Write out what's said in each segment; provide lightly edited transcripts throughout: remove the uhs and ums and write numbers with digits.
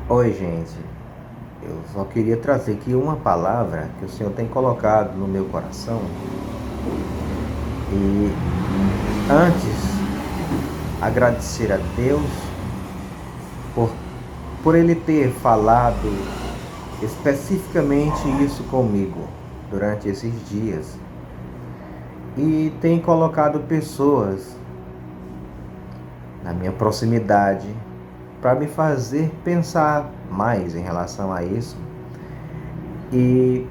Oi, gente. Eu só queria trazer aqui uma palavra que o Senhor tem colocado no meu coração. E antes, agradecer a Deus por, por Ele ter falado especificamente isso comigo durante esses dias. E tem colocado pessoas na minha proximidade para me fazer pensar mais em relação a isso e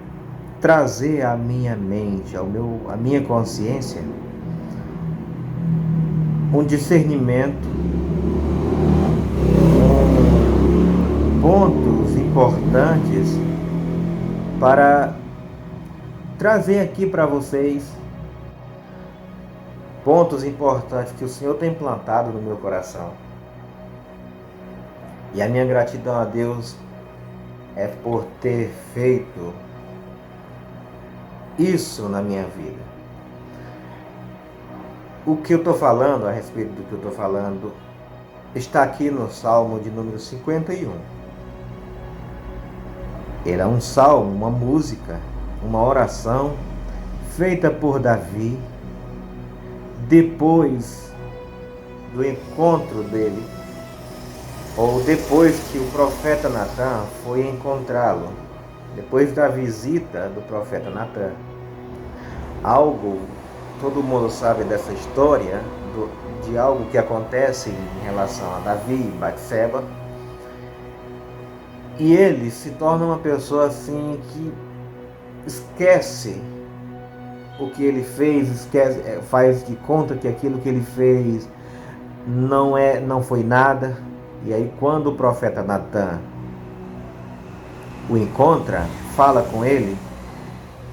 trazer à minha mente, à minha consciência, um discernimento, pontos importantes para trazer aqui para vocês, pontos importantes que o Senhor tem plantado no meu coração. E a minha gratidão a Deus é por ter feito isso na minha vida. O que eu estou falando, a respeito do que eu estou falando, está aqui no Salmo de número 51. Ele é um salmo, uma música, uma oração feita por Davi depois do encontro dele, ou depois que o profeta Natan foi encontrá-lo, depois da visita do profeta Natan. Todo mundo sabe dessa história, de algo que acontece em relação a Davi e Batseba. E ele se torna uma pessoa assim que esquece o que ele fez, faz de conta que aquilo que ele fez não foi nada. E aí quando o profeta Natan o encontra, fala com ele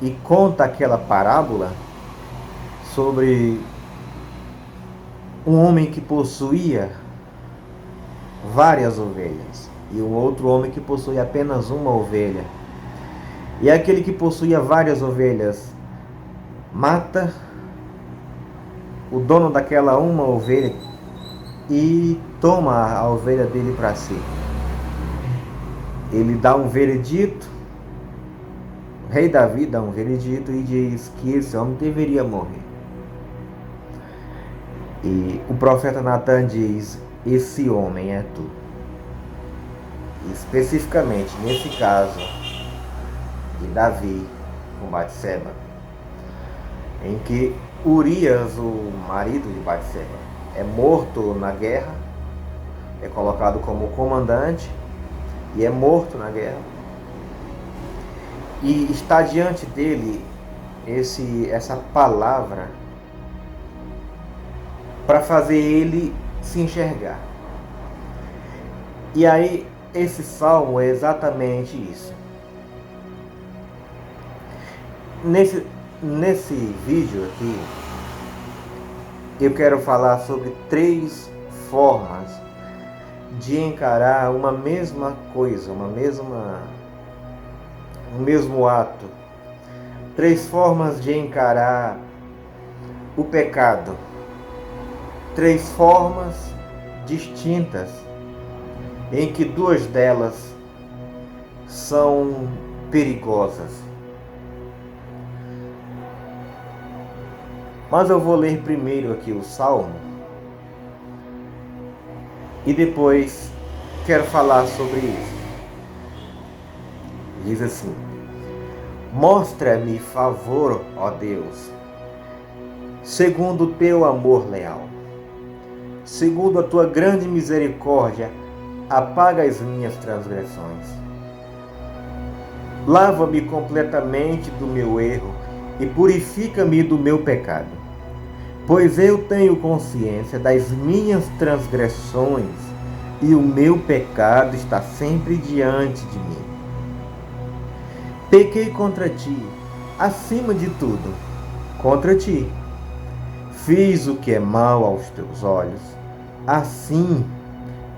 e conta aquela parábola sobre um homem que possuía várias ovelhas e um outro homem que possuía apenas uma ovelha. E aquele que possuía várias ovelhas mata o dono daquela uma ovelha e toma a ovelha dele para si. Ele dá um veredito, o rei Davi dá um veredito e diz que esse homem deveria morrer. E o profeta Natan diz: esse homem é tu. Especificamente nesse caso de Davi com Batseba, em que Urias, o marido de Batseba, é morto na guerra, é colocado como comandante e é morto na guerra. E está diante dele essa palavra para fazer ele se enxergar. E aí esse salmo é exatamente isso. Nesse vídeo aqui, eu quero falar sobre 3 formas de encarar uma mesma coisa, um mesmo ato. 3 formas de encarar o pecado. 3 formas distintas, em que 2 delas são perigosas. Mas eu vou ler primeiro aqui o Salmo e depois quero falar sobre isso. Diz assim: mostra-me favor, ó Deus, segundo o teu amor leal. Segundo a tua grande misericórdia, apaga as minhas transgressões. Lava-me completamente do meu erro e purifica-me do meu pecado, pois eu tenho consciência das minhas transgressões e o meu pecado está sempre diante de mim. Pequei contra ti, acima de tudo, contra ti. Fiz o que é mal aos teus olhos. Assim,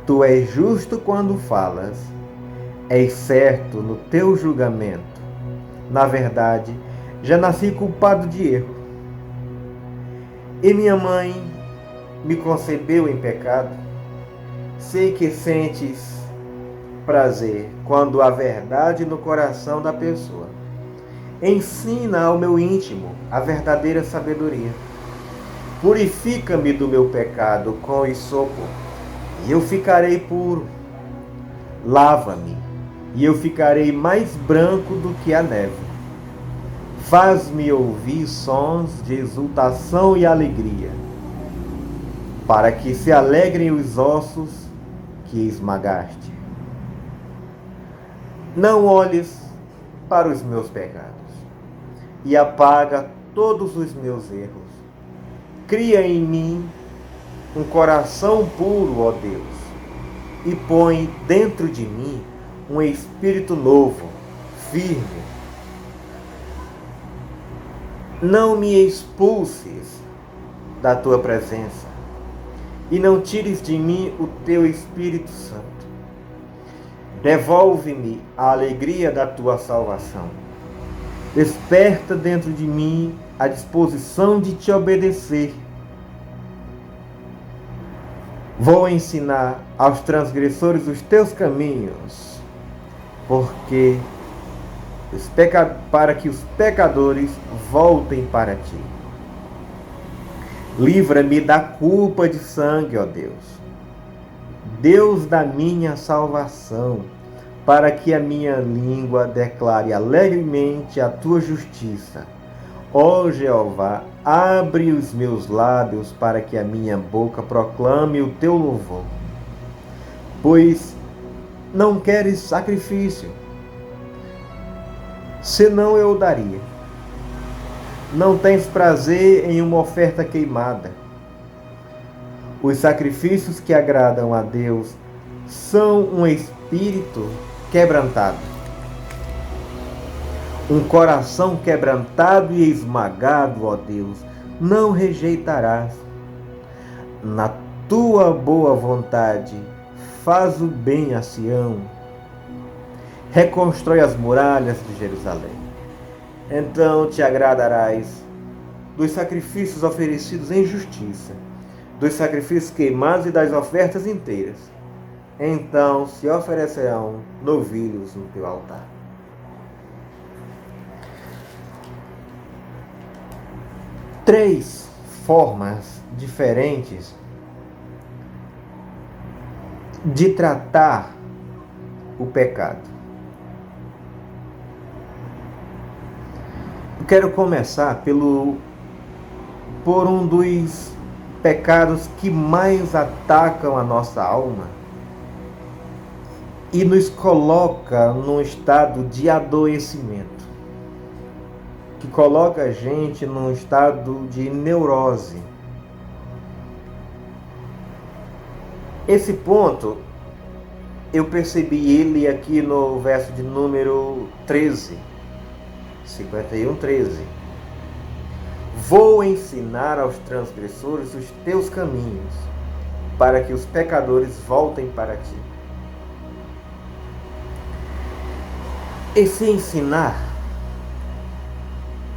tu és justo quando falas, és certo no teu julgamento. Na verdade, já nasci culpado de erro. E minha mãe me concebeu em pecado. Sei que sentes prazer quando há verdade no coração da pessoa. Ensina ao meu íntimo a verdadeira sabedoria. Purifica-me do meu pecado com hisopo, e eu ficarei puro. Lava-me, e eu ficarei mais branco do que a neve. Faz-me ouvir sons de exultação e alegria, para que se alegrem os ossos que esmagaste. Não olhes para os meus pecados e apaga todos os meus erros. Cria em mim um coração puro, ó Deus, e põe dentro de mim um espírito novo, firme. Não me expulses da tua presença e não tires de mim o teu Espírito Santo. Devolve-me a alegria da tua salvação. Desperta dentro de mim a disposição de te obedecer. Vou ensinar aos transgressores os teus caminhos, para que os pecadores voltem para ti. Livra-me da culpa de sangue, ó Deus, Deus da minha salvação, para que a minha língua declare alegremente a tua justiça. Ó Jeová, abre os meus lábios para que a minha boca proclame o teu louvor. Pois não queres sacrifício, senão eu o daria. Não tens prazer em uma oferta queimada. Os sacrifícios que agradam a Deus são um espírito quebrantado. Um coração quebrantado e esmagado, ó Deus, não rejeitarás. Na tua boa vontade, faz o bem a Sião. Reconstrói as muralhas de Jerusalém. Então te agradarás dos sacrifícios oferecidos em justiça, dos sacrifícios queimados e das ofertas inteiras. Então se oferecerão novilhos no teu altar. Três formas diferentes de tratar o pecado. Eu quero começar por um dos pecados que mais atacam a nossa alma e nos coloca num estado de adoecimento, que coloca a gente num estado de neurose. Esse ponto, eu percebi ele aqui no verso de número 13, 51:13. Vou ensinar aos transgressores os teus caminhos, para que os pecadores voltem para ti. Esse ensinar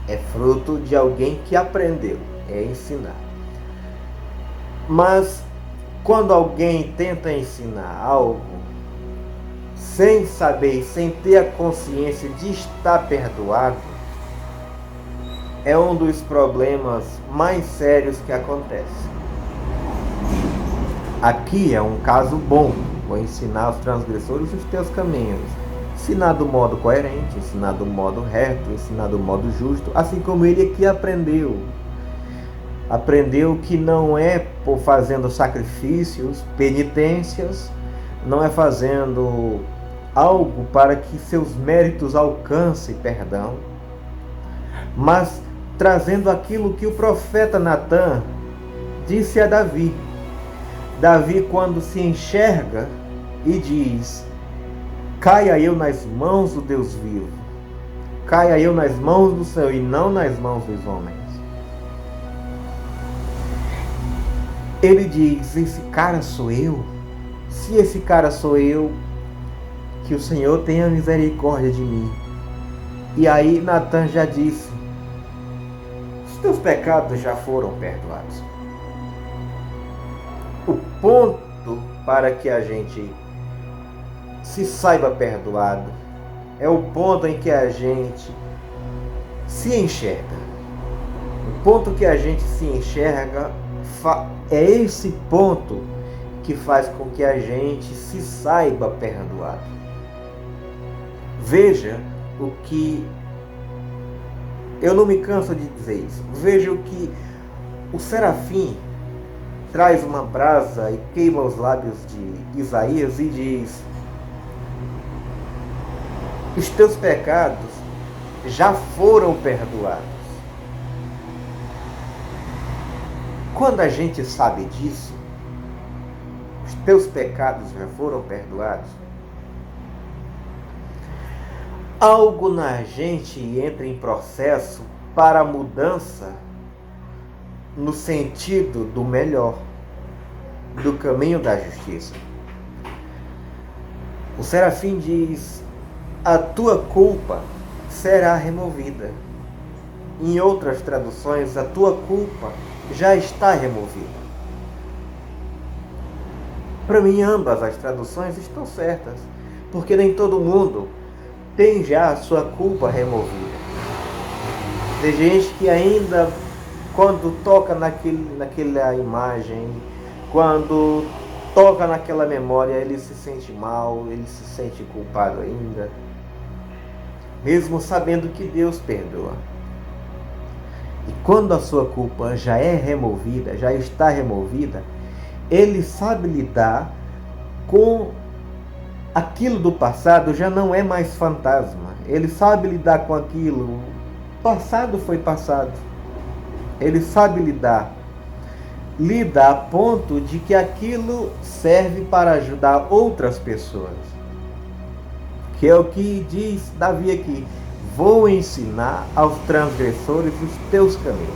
é fruto de alguém que aprendeu, é ensinar. Mas quando alguém tenta ensinar algo sem saber, sem ter a consciência de estar perdoado, é um dos problemas mais sérios que acontece. Aqui é um caso bom. Vou ensinar aos transgressores os teus caminhos. Ensinar do modo coerente, ensinar do modo reto, ensinar do modo justo, assim como ele aqui aprendeu. Aprendeu que não é por fazendo sacrifícios, penitências, não é fazendo algo para que seus méritos alcancem perdão, mas trazendo aquilo que o profeta Natan disse a Davi. Davi, quando se enxerga e diz: caia eu nas mãos do Deus vivo, caia eu nas mãos do Senhor e não nas mãos dos homens. Ele diz: esse cara sou eu? Se esse cara sou eu, que o Senhor tenha misericórdia de mim. E aí Natan já disse: os teus pecados já foram perdoados. O ponto para que a gente se saiba perdoado. É o ponto em que a gente se enxerga. O ponto que a gente se enxerga é esse ponto que faz com que a gente se saiba perdoado. Veja o que eu não me canso de dizer isso. Veja o que o serafim traz uma brasa e queima os lábios de Isaías e diz: os teus pecados já foram perdoados. Quando a gente sabe disso, os teus pecados já foram perdoados, algo na gente entra em processo para a mudança no sentido do melhor, do caminho da justiça. O serafim diz: a tua culpa será removida. Em outras traduções, a tua culpa já está removida. Para mim, ambas as traduções estão certas, porque nem todo mundo tem já a sua culpa removida. Tem gente que ainda, quando toca naquela imagem, quando toca naquela memória, ele se sente mal, ele se sente culpado ainda, mesmo sabendo que Deus perdoa. E quando a sua culpa já é removida, já está removida, ele sabe lidar com aquilo do passado, já não é mais fantasma. Ele sabe lidar com aquilo. O passado foi passado. Ele sabe lidar. Lida a ponto de que aquilo serve para ajudar outras pessoas. Que é o que diz Davi aqui: vou ensinar aos transgressores os teus caminhos,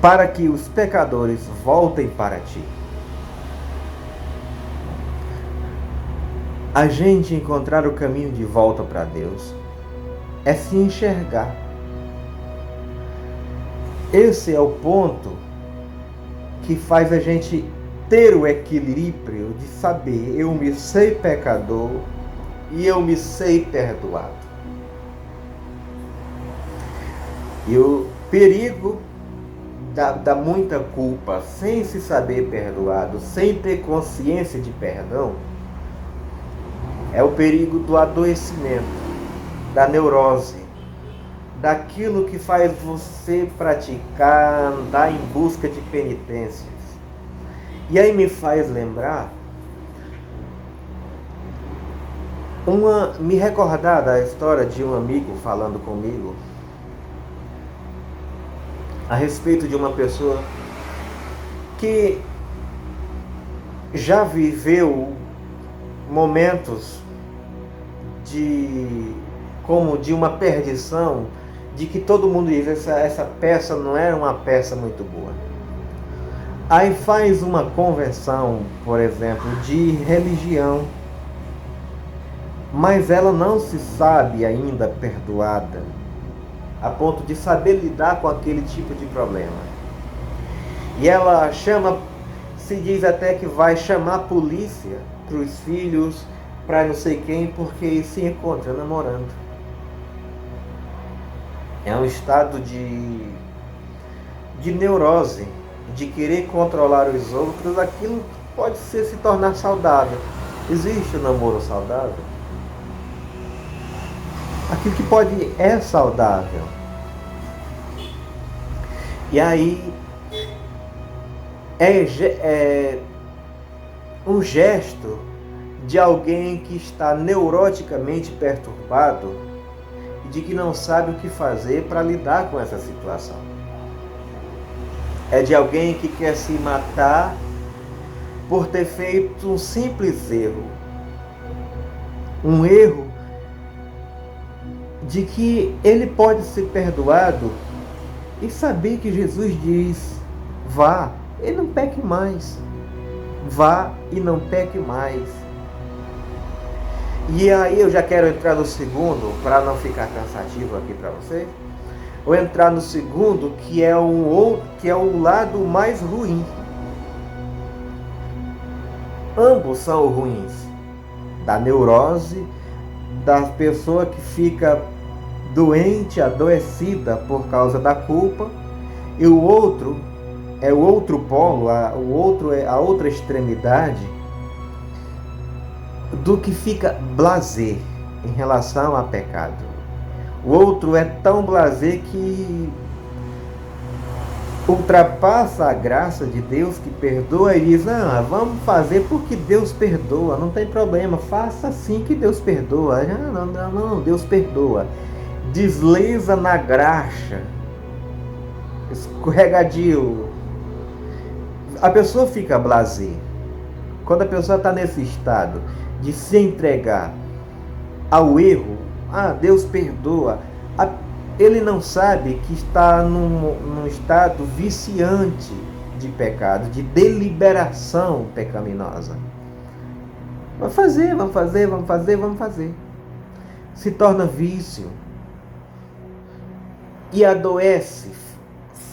para que os pecadores voltem para ti. A gente encontrar o caminho de volta para Deus é se enxergar. Esse é o ponto que faz a gente ter o equilíbrio de saber: eu me sei pecador e eu me sei perdoado. E o perigo da muita culpa, sem se saber perdoado, sem ter consciência de perdão, é o perigo do adoecimento, da neurose, daquilo que faz você praticar, andar em busca de penitências. E aí me faz lembrar, me recordar da história de um amigo falando comigo a respeito de uma pessoa que já viveu momentos como de uma perdição, de que todo mundo diz: essa peça não era uma peça muito boa. Aí faz uma conversão, por exemplo, de religião, mas ela não se sabe ainda perdoada, a ponto de saber lidar com aquele tipo de problema. E ela se diz até que vai chamar a polícia para os filhos, para não sei quem, porque se encontra namorando. É um estado de neurose, de querer controlar os outros. Aquilo pode se tornar saudável. Existe o namoro saudável? Aquilo que é saudável. E aí é um gesto de alguém que está neuroticamente perturbado e de que não sabe o que fazer para lidar com essa situação. É de alguém que quer se matar por ter feito um simples erro. Um erro de que ele pode ser perdoado e saber que Jesus diz: vá e não peque mais. Vá e não peque mais. E aí eu já quero entrar no segundo, para não ficar cansativo aqui para vocês. Vou entrar no segundo, que é um lado mais ruim. Ambos são ruins. Da neurose, da pessoa que fica doente, adoecida por causa da culpa, e o outro é o outro polo, a outra extremidade do que fica blasé em relação a pecado. O outro é tão blasé que ultrapassa a graça de Deus que perdoa e diz: ah, vamos fazer porque Deus perdoa, não tem problema, faça assim que Deus perdoa. Ah, não, Deus perdoa. Desliza na graxa, escorregadio. A pessoa fica blasé. Quando a pessoa está nesse estado de se entregar ao erro, ah, Deus perdoa, ele não sabe que está num estado viciante de pecado, de deliberação pecaminosa. Vamos fazer. Se torna vício. E adoece,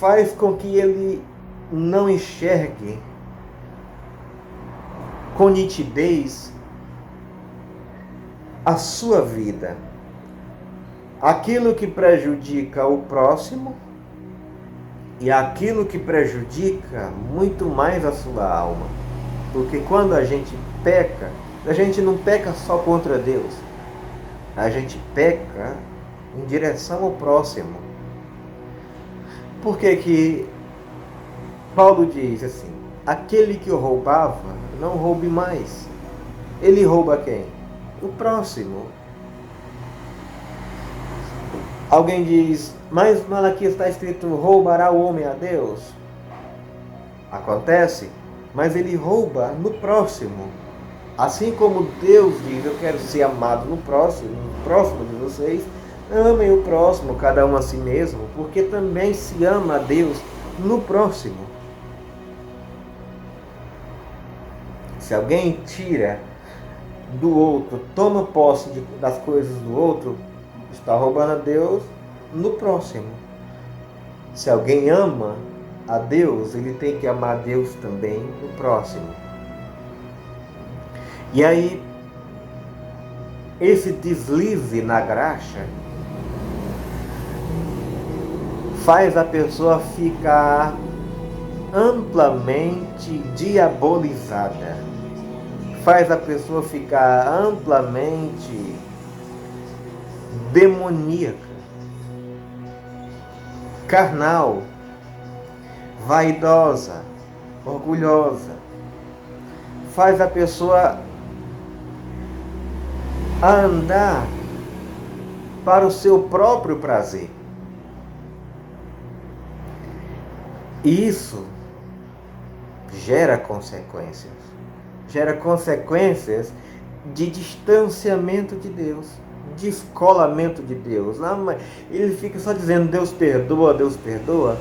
faz com que ele não enxergue com nitidez a sua vida. Aquilo que prejudica o próximo e aquilo que prejudica muito mais a sua alma. Porque quando a gente peca, a gente não peca só contra Deus. A gente peca em direção ao próximo. Por que Paulo diz assim: aquele que roubava, não roube mais. Ele rouba quem? O próximo. Alguém diz: mas Malaquias está escrito: roubará o homem a Deus? Acontece, mas ele rouba no próximo. Assim como Deus diz: eu quero ser amado no próximo de vocês, amem o próximo, cada um a si mesmo, porque também se ama a Deus no próximo. Se alguém tira do outro, toma posse das coisas do outro, está roubando a Deus no próximo. Se alguém ama a Deus, ele tem que amar a Deus também no próximo. E aí, esse deslize na graxa faz a pessoa ficar amplamente diabolizada. Faz a pessoa ficar amplamente demoníaca, carnal, vaidosa, orgulhosa. Faz a pessoa andar para o seu próprio prazer. E isso gera consequências. Gera consequências de distanciamento de Deus, descolamento de Deus. Não, mas ele fica só dizendo: Deus perdoa, Deus perdoa.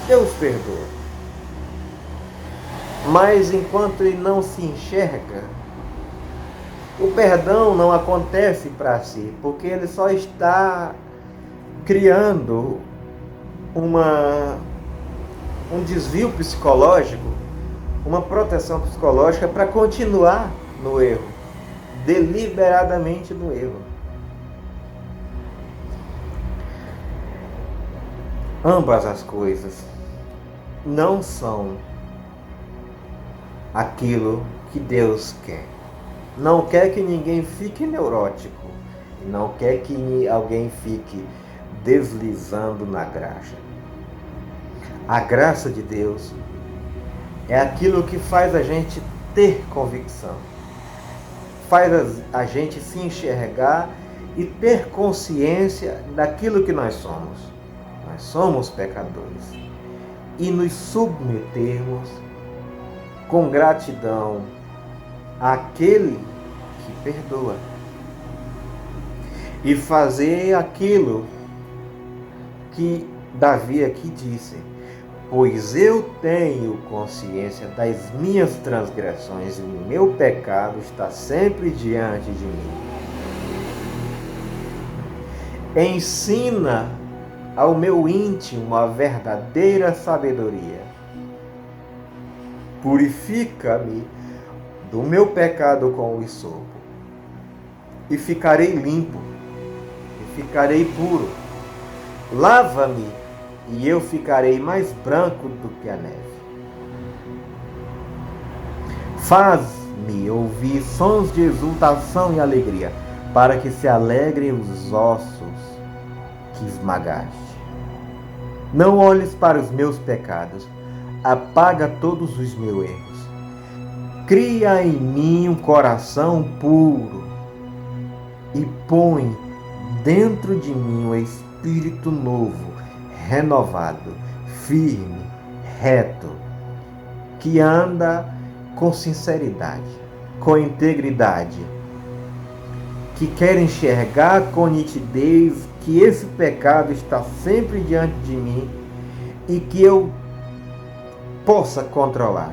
Deus perdoa. Mas enquanto ele não se enxerga, o perdão não acontece para si, porque ele só está criando um desvio psicológico, uma proteção psicológica para continuar no erro, deliberadamente no erro. Ambas as coisas não são aquilo que Deus quer. Não quer que ninguém fique neurótico, não quer que alguém fique deslizando na graxa. A graça de Deus é aquilo que faz a gente ter convicção, faz a gente se enxergar e ter consciência daquilo que nós somos. Nós somos pecadores. E nos submetermos com gratidão àquele que perdoa. E fazer aquilo que Davi aqui disse: pois eu tenho consciência das minhas transgressões e o meu pecado está sempre diante de mim. Ensina ao meu íntimo a verdadeira sabedoria. Purifica-me do meu pecado com o hisopo, e ficarei limpo, e ficarei puro. Lava-me, e eu ficarei mais branco do que a neve. Faz-me ouvir sons de exultação e alegria, para que se alegrem os ossos que esmagaste. Não olhes para os meus pecados, apaga todos os meus erros. Cria em mim um coração puro e põe dentro de mim um espírito novo, renovado, firme, reto, que anda com sinceridade, com integridade, que quer enxergar com nitidez que esse pecado está sempre diante de mim e que eu possa controlar,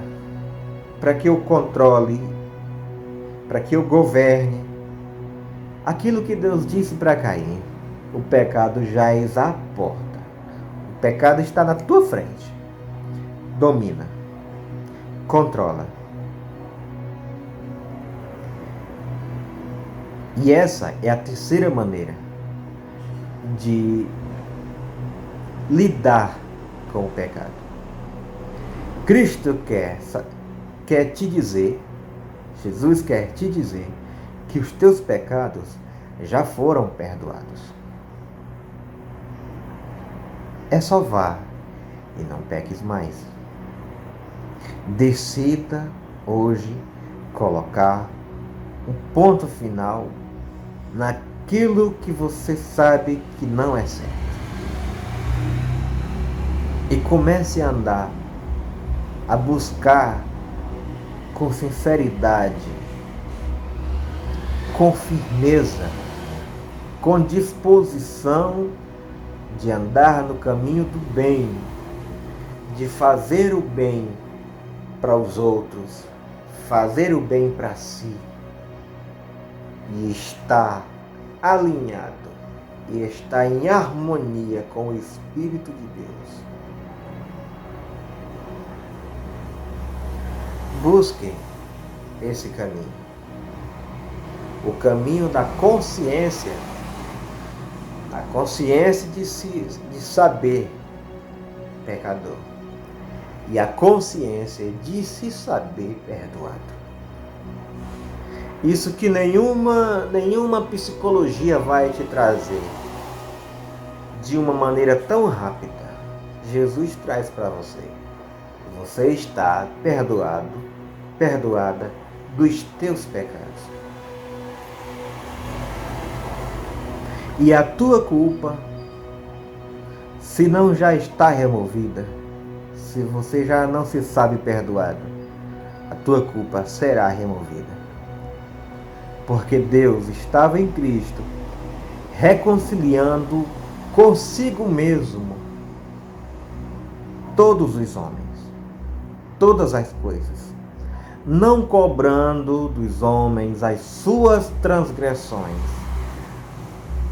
para que eu controle, para que eu governe aquilo que Deus disse para Caim. O pecado jaz à porta, o pecado está na tua frente. Domina, controla. E essa é a terceira maneira de lidar com o pecado. Cristo quer te dizer, Jesus quer te dizer, que os teus pecados já foram perdoados. É só vá e não peques mais. Decida hoje colocar um ponto final naquilo que você sabe que não é certo. E comece a andar, a buscar com sinceridade, com firmeza, com disposição de andar no caminho do bem, de fazer o bem para os outros, fazer o bem para si, e estar alinhado e estar em harmonia com o Espírito de Deus. Busquem esse caminho, o caminho da consciência, a consciência de saber pecador e a consciência de se saber perdoado. Isso que nenhuma psicologia vai te trazer de uma maneira tão rápida. Jesus traz para você. Você está perdoado, perdoada dos teus pecados. E a tua culpa, se não já está removida, se você já não se sabe perdoado, a tua culpa será removida. Porque Deus estava em Cristo, reconciliando consigo mesmo todos os homens, todas as coisas, não cobrando dos homens as suas transgressões,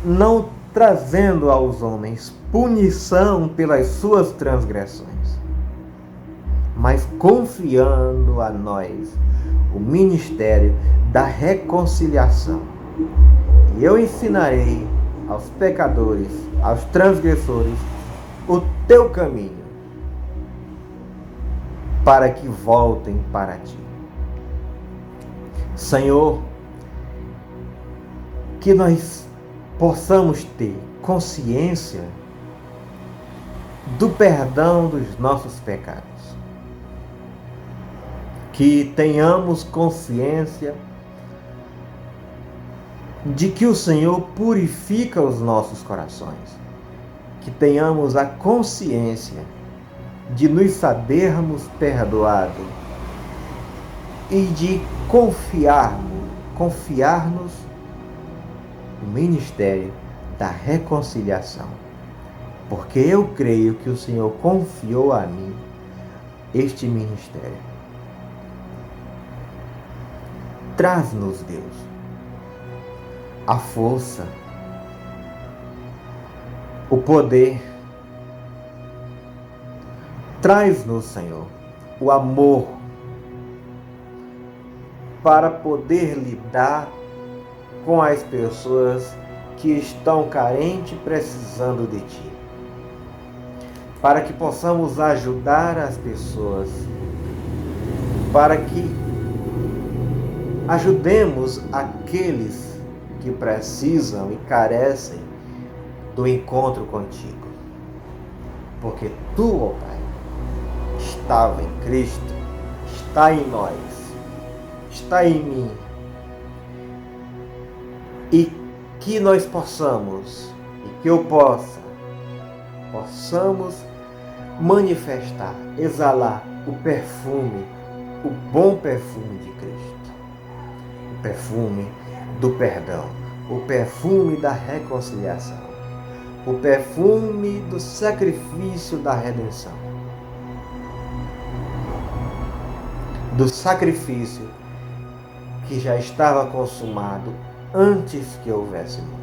não trazendo aos homens punição pelas suas transgressões, mas confiando a nós o ministério da reconciliação. E eu ensinarei aos pecadores, aos transgressores, o teu caminho, para que voltem para ti. Senhor, que nós possamos ter consciência do perdão dos nossos pecados. Que tenhamos consciência de que o Senhor purifica os nossos corações. Que tenhamos a consciência de nos sabermos perdoados e de confiar-nos no ministério da reconciliação. Porque eu creio que o Senhor confiou a mim este ministério. Traz-nos, Deus, a força, o poder. Traz-nos, Senhor, o amor para poder lidar com as pessoas que estão carentes, precisando de Ti. Para que possamos ajudar as pessoas, para que ajudemos aqueles que precisam e carecem do encontro contigo. Porque Tu, ó Pai, estava em Cristo, está em nós, está em mim. E que nós possamos, e que eu possamos manifestar, exalar o perfume, o bom perfume de Cristo. O perfume do perdão, o perfume da reconciliação, o perfume do sacrifício da redenção, do sacrifício que já estava consumado antes que houvesse mundo.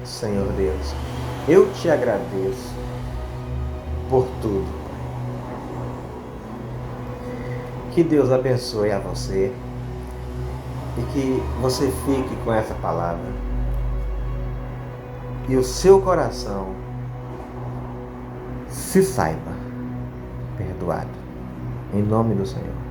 Senhor Deus, eu te agradeço por tudo. Que Deus abençoe a você e que você fique com essa palavra e o seu coração se saiba perdoado. Em nome do Senhor.